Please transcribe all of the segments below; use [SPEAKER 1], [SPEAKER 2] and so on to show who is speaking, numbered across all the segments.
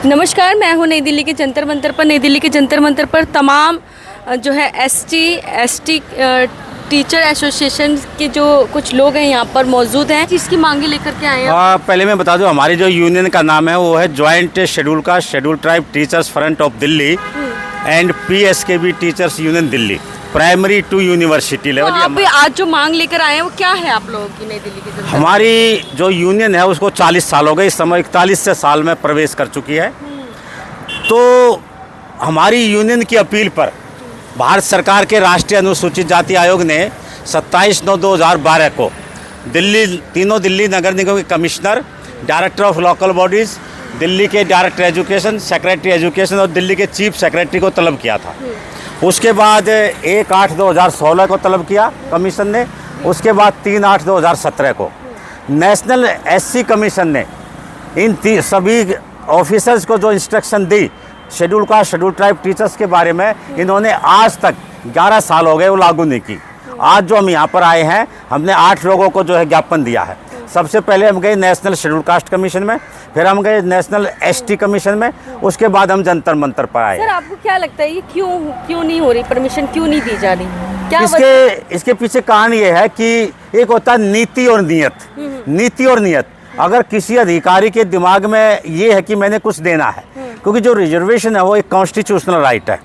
[SPEAKER 1] नमस्कार, मैं हूं नई दिल्ली के जंतर मंतर पर। नई दिल्ली के जंतर मंतर पर तमाम जो है एसटी टीचर एसोसिएशन के जो कुछ लोग हैं यहाँ पर मौजूद हैं, जिसकी मांगे लेकर के आए हैं।
[SPEAKER 2] पहले मैं बता दूं, हमारी जो यूनियन का नाम है वो है joint schedule caste schedule tribe teachers front of Delhi and PSKB teachers union Delhi, primary to university level.
[SPEAKER 1] तो आप आज जो मांग लेकर आए हैं वो क्या है आप लोगों की नई दिल्ली के जंतर?
[SPEAKER 2] हमारी जो यूनियन है उसको 40 साल हो गए, इस समय 41 से साल में प्रवेश कर चुकी है। तो हमारी यूनियन की अपील पर भारत सरकार के राष्ट्रीय अनुसूचित जाति आयोग ने 27/9/2012 को तीनों दिल्ली नगर निगम के commissioner, director of local bodies, Delhi के डायरेक्टर एजुकेशन, सेक्रेटरी एजुकेशन और दिल्ली के चीफ सेक्रेटरी को तलब किया था। उसके बाद 1/8/2016 को तलब किया कमीशन ने। उसके बाद 3/8/2017 को नेशनल SC कमीशन ने इन सभी ऑफिसर्स को जो इंस्ट्रक्शन दी schedule caste schedule tribe teachers के बारे में, इन्होंने आज तक 11 साल हो गए वो लागू नहीं की। आज जो हम यहाँ पर आए हैं, हमने 8 लोगों को जो है ज्ञापन दिया है। सबसे पहले हम गए नेशनल शेड्यूल कास्ट कमीशन में, फिर हम गए नेशनल ST कमीशन में, उसके बाद हम जंतर मंतर पर आए।
[SPEAKER 1] सर, आपको क्या लगता है ये क्यों नहीं हो रही, परमिशन क्यों नहीं दी जा रही? क्या
[SPEAKER 2] इसके पीछे कहानी ये है कि एक होता है नीति और नियत। नीति और नियत, अगर किसी अधिकारी के दिमाग में ये है कि मैंने कुछ देना है, क्योंकि जो रिजर्वेशन है वो एक कॉन्स्टिट्यूशनल राइट है,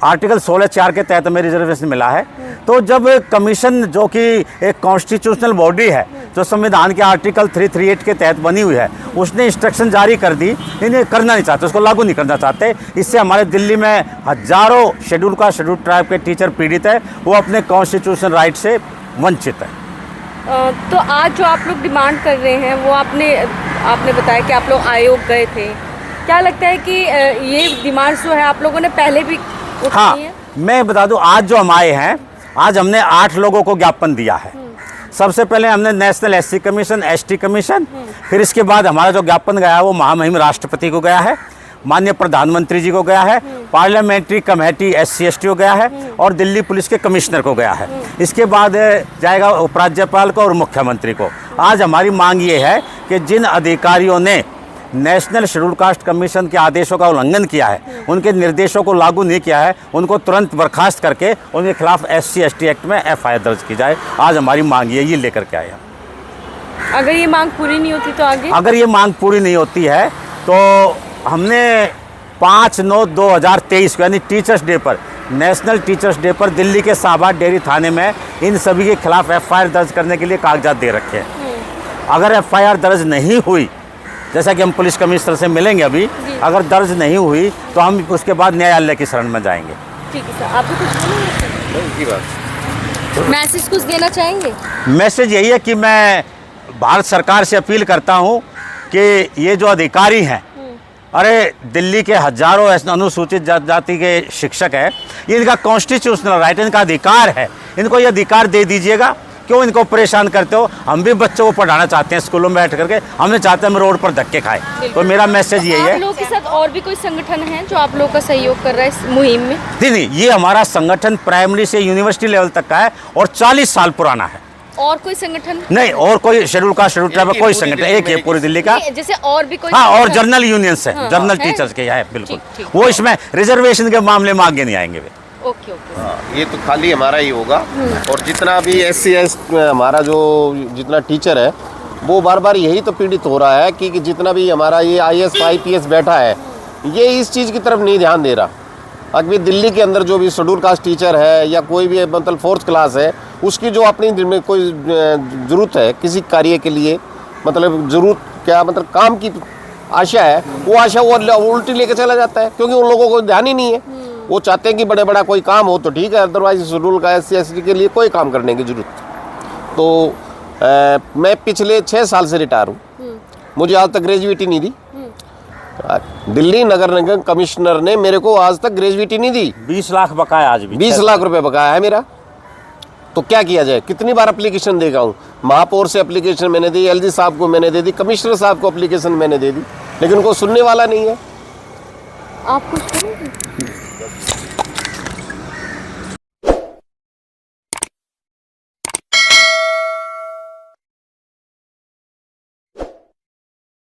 [SPEAKER 2] आर्टिकल 16(4) के तहत हमें रिजर्वेशन मिला है। तो जब कमीशन जो कि एक कॉन्स्टिट्यूशनल बॉडी है, जो संविधान के आर्टिकल 338 के तहत बनी हुई है, उसने इंस्ट्रक्शन जारी कर दी, इन्हें करना नहीं चाहते, उसको लागू नहीं करना चाहते। इससे हमारे दिल्ली में हजारों शेड्यूल का शेड्यूल ट्राइब के टीचर पीड़ित है, वो अपने कॉन्स्टिट्यूशनल राइट से वंचित है।
[SPEAKER 1] तो आज जो आप लोग डिमांड कर रहे हैं वो आपने बताया कि आप लोग आयोग गए थे। क्या लगता है कि ये डिमांड जो है आप लोगों ने पहले भी उठाई है?
[SPEAKER 2] मैं बता दूं, आज जो हम आए हैं, आज हमने 8 लोगों को ज्ञापन दिया है। सबसे पहले हमने national SC commission, ST commission, फिर इसके बाद हमारा जो ज्ञापन गया है वो महामहिम राष्ट्रपति को गया है, माननीय प्रधानमंत्री जी को गया है, पार्लियामेंट्री कमेटी SC ST को गया है और दिल्ली पुलिस के कमिश्नर को गया है। इसके बाद जाएगा उपराज्यपाल को और मुख्यमंत्री को। आज हमारी मांग ये है कि जिन अधिकारियों ने नेशनल शेड्यूल कास्ट कमीशन के आदेशों का उल्लंघन किया है, उनके निर्देशों को लागू नहीं किया है, उनको तुरंत बर्खास्त करके उनके खिलाफ SC ST एक्ट में FIR दर्ज की जाए। आज हमारी मांग ये लेकर के आए हैं।
[SPEAKER 1] अगर ये मांग पूरी नहीं होती तो आगे? अगर
[SPEAKER 2] ये मांग पूरी नहीं होती है तो हमने 5/9/2023 को यानी टीचर्स डे पर, नेशनल टीचर्स डे पर दिल्ली के शाहबाद डेयरी थाने में इन सभी के खिलाफ FIR दर्ज करने के लिए कागजात दे रखे हैं। अगर FIR दर्ज नहीं हुई, जैसा कि हम पुलिस कमिश्नर से मिलेंगे अभी, अगर दर्ज नहीं हुई तो हम उसके बाद न्यायालय की शरण में जाएंगे।
[SPEAKER 1] ठीक है सर, आपको कुछ मैसेज कुछ देना चाहेंगे?
[SPEAKER 2] मैसेज यही है कि मैं भारत सरकार से अपील करता हूँ कि ये जो अधिकारी हैं, अरे दिल्ली के हजारों अनुसूचित जाति के शिक्षक हैं, ये इनका कॉन्स्टिट्यूशनल राइट, इनका अधिकार है, इनको ये अधिकार दे दीजिएगा। क्यों इनको परेशान करते हो? हम भी बच्चों को पढ़ाना चाहते हैं स्कूलों में बैठ करके, हम नहीं चाहते हम रोड पर धक्के खाएं। तो मेरा मैसेज यही है।
[SPEAKER 1] आप लोगों के साथ और भी कोई संगठन है जो आप लोगों का सहयोग कर रहा है इस मुहिम में?
[SPEAKER 2] नहीं, ये हमारा संगठन प्राइमरी से यूनिवर्सिटी लेवल तक का है और 40 साल पुराना है।
[SPEAKER 1] और कोई संगठन
[SPEAKER 2] नहीं? और कोई शेड्यूल कास्ट शेड्यूल ट्राइब कोई संगठन एक है पूरी दिल्ली का।
[SPEAKER 1] जैसे और भी कोई?
[SPEAKER 2] हाँ, और जर्नल यूनियंस है, जर्नल टीचर्स के है बिल्कुल। वो इसमें रिजर्वेशन के मामले में आगे नहीं आएंगे वे।
[SPEAKER 1] ओके।
[SPEAKER 3] ये तो खाली हमारा ही होगा। और जितना भी SC ST हमारा जो जितना टीचर है, वो बार बार यही तो पीड़ित हो रहा है कि जितना भी हमारा ये IAS IPS बैठा है, ये इस चीज़ की तरफ नहीं ध्यान दे रहा। अभी दिल्ली के अंदर जो भी शेड्यूल कास्ट टीचर है या कोई भी मतलब 4th क्लास है, उसकी जो अपनी कोई ज़रूरत है किसी कार्य के लिए, मतलब ज़रूरत क्या मतलब काम की आशा है, वो आशा वो उल्टी लेके चला जाता है, क्योंकि उन लोगों को ध्यान ही नहीं है। वो चाहते हैं कि बड़ा कोई काम हो तो ठीक है, अदरवाइज शेड्यूल का SC ST के लिए कोई काम करने की जरूरत। तो मैं पिछले 6 साल से रिटायर हूँ, मुझे आज तक ग्रेजुएटी नहीं दी। दिल्ली नगर निगम कमिश्नर ने मेरे को आज तक ग्रेजुएटी नहीं दी।
[SPEAKER 2] 20 लाख बकाया, आज भी
[SPEAKER 3] 20 लाख रुपए बकाया है मेरा। तो क्या किया जाए? कितनी बार एप्लीकेशन देगा हूँ, महापौर से एप्लीकेशन मैंने दी, LG साहब को मैंने दे दी, कमिश्नर साहब को एप्लीकेशन मैंने दे दी, लेकिन उनको सुनने वाला नहीं है।
[SPEAKER 1] आप कुछ करेंगे?